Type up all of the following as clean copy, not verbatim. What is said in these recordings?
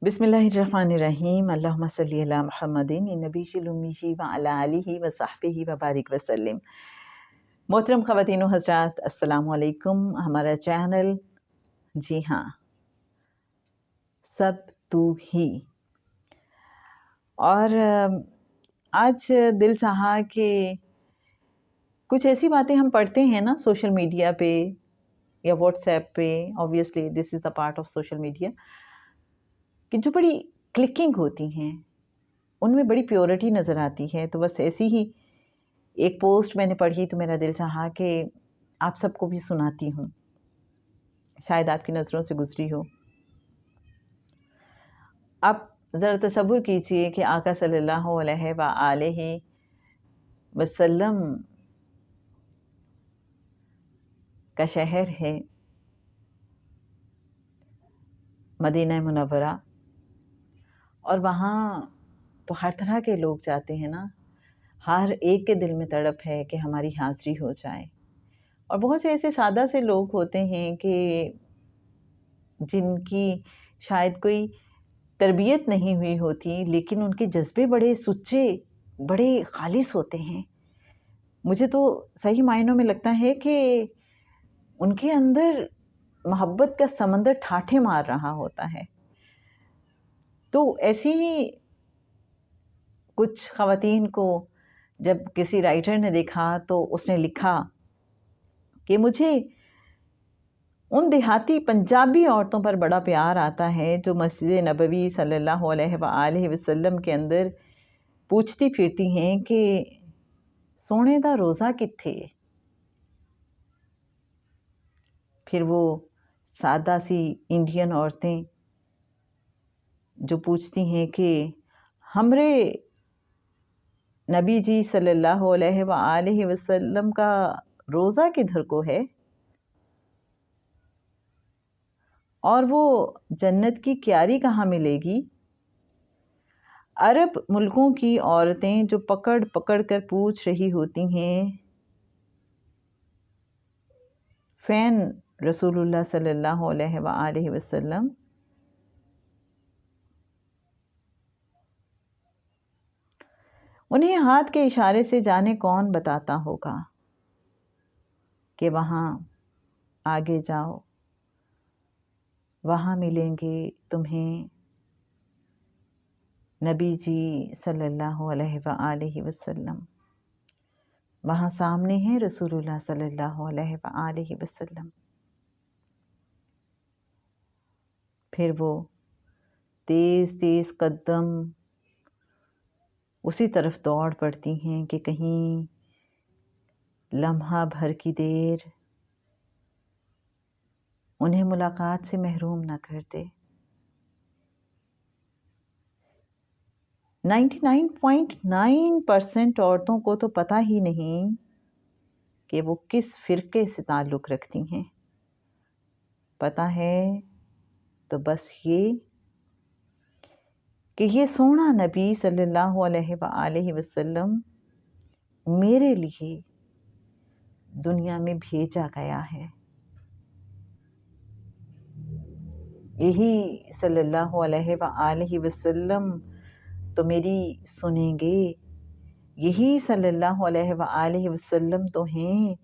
बिस्मिल्लाहिर्रहमानिर्रहीम अल्लाहुम्मा सल्ली अला मुहम्मदिन नबील उम्मी व अला आलिहि व सहबिहि व बारिक वसल्लम। मोहतरम ख़वातीन व हज़रात, अस्सलामु अलैकुम। हमारा चैनल जी हाँ सब तू ही, और आज दिल चाहा कि कुछ ऐसी बातें हम पढ़ते हैं ना सोशल मीडिया पे या व्हाट्सएप पे, obviously this is the part of social media, कि जो बड़ी क्लिकिंग होती हैं, उनमें बड़ी प्योरिटी नज़र आती है। तो बस ऐसी ही एक पोस्ट मैंने पढ़ी तो मेरा दिल चाहा कि आप सबको भी सुनाती हूँ, शायद आपकी नज़रों से गुजरी हो। आप ज़रा तसव्वुर कीजिए कि आका सल्लल्लाहु अलैहि वसल्लम का शहर है मदीना मुनव्वरा, और वहाँ तो हर तरह के लोग जाते हैं ना। हर एक के दिल में तड़प है कि हमारी हाज़िरी हो जाए। और बहुत से ऐसे सादा से लोग होते हैं कि जिनकी शायद कोई तरबियत नहीं हुई होती, लेकिन उनके जज्बे बड़े सुच्चे, बड़े खालिस होते हैं। मुझे तो सही मायनों में लगता है कि उनके अंदर मोहब्बत का समंदर ठाठे मार रहा होता है। तो ऐसी ही कुछ ख़वातीन को जब किसी राइटर ने देखा तो उसने लिखा कि मुझे उन देहाती पंजाबी औरतों पर बड़ा प्यार आता है जो मस्जिद नबवी सल्लल्लाहु अलैहि वसल्लम के अंदर पूछती फिरती हैं कि सोने दा रोज़ा कित्थे। फिर वो सादा सी इंडियन औरतें जो पूछती हैं कि हमरे नबी जी सल्लल्लाहु अलैहि वसल्लम का रोज़ा किधर को है, और वो जन्नत की क्यारी कहाँ मिलेगी। अरब मुल्कों की औरतें जो पकड़ पकड़ कर पूछ रही होती हैं फ़ैन रसूलुल्लाह सल्लल्लाहु अलैहि वसल्लम, उन्हें हाथ के इशारे से जाने कौन बताता होगा कि वहाँ आगे जाओ, वहाँ मिलेंगे तुम्हें नबी जी सल्लल्लाहु अलैहि वसल्लम, वहाँ सामने हैं रसूलुल्लाह सल्लल्लाहु अलैहि वसल्लम। फिर वो तेज़ तेज़ कदम उसी तरफ दौड़ पड़ती हैं कि कहीं लम्हा भर की देर उन्हें मुलाकात से महरूम न कर दे। 99.9% औरतों को तो पता ही नहीं कि वो किस फ़िरके से ताल्लुक़ रखती हैं। पता है तो बस ये कि ये सोना नबी सल्लल्लाहु अलैहि वसल्लम मेरे लिए दुनिया में भेजा गया है। यही सल्लल्लाहु अलैहि वसल्लम तो मेरी सुनेंगे, यही सल्लल्लाहु अलैहि वसल्लम तो हैं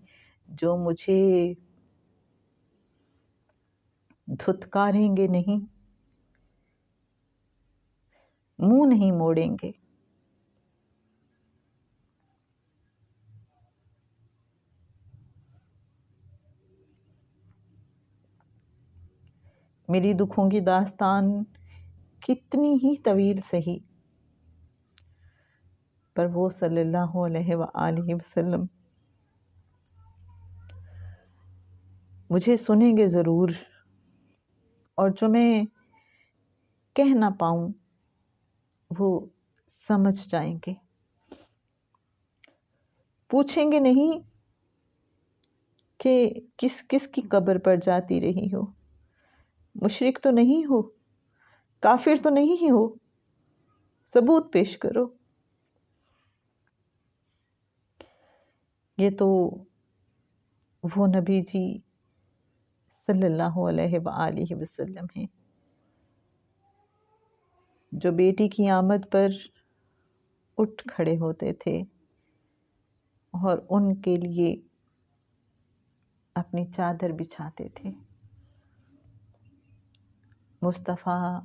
जो मुझे धुतकारेंगे नहीं, मुंह नहीं मोड़ेंगे। मेरी दुखों की दास्तान कितनी ही तवील सही, पर वो सल्लल्लाहु अलैहि वसल्लम मुझे सुनेंगे ज़रूर, और जो मैं कह ना पाऊँ वो समझ जाएंगे। पूछेंगे नहीं कि किस किस की कब्र पर जाती रही हो, मुशरिक तो नहीं हो, काफिर तो नहीं हो, सबूत पेश करो। ये तो वो नबी जी सल्लल्लाहु अलैहि वसल्लम हैं جو بیٹی کی آمد پر اٹھ کھڑے ہوتے تھے اور ان کے لیے اپنی چادر بچھاتے تھے۔ مصطفیٰ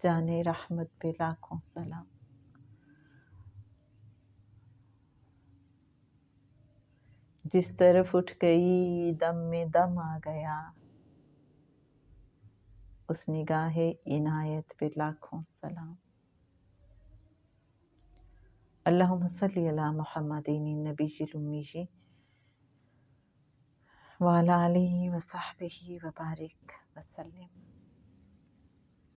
جان رحمت پہ لاکھوں سلام۔ جس طرف اٹھ گئی دم میں دم آ گیا، اس نگاہ عنایت پہ لاکھوں سلام۔ اللہم صلی علی محمد النبی الامی وعلی آلہ وصحبہ وبارک وسلم۔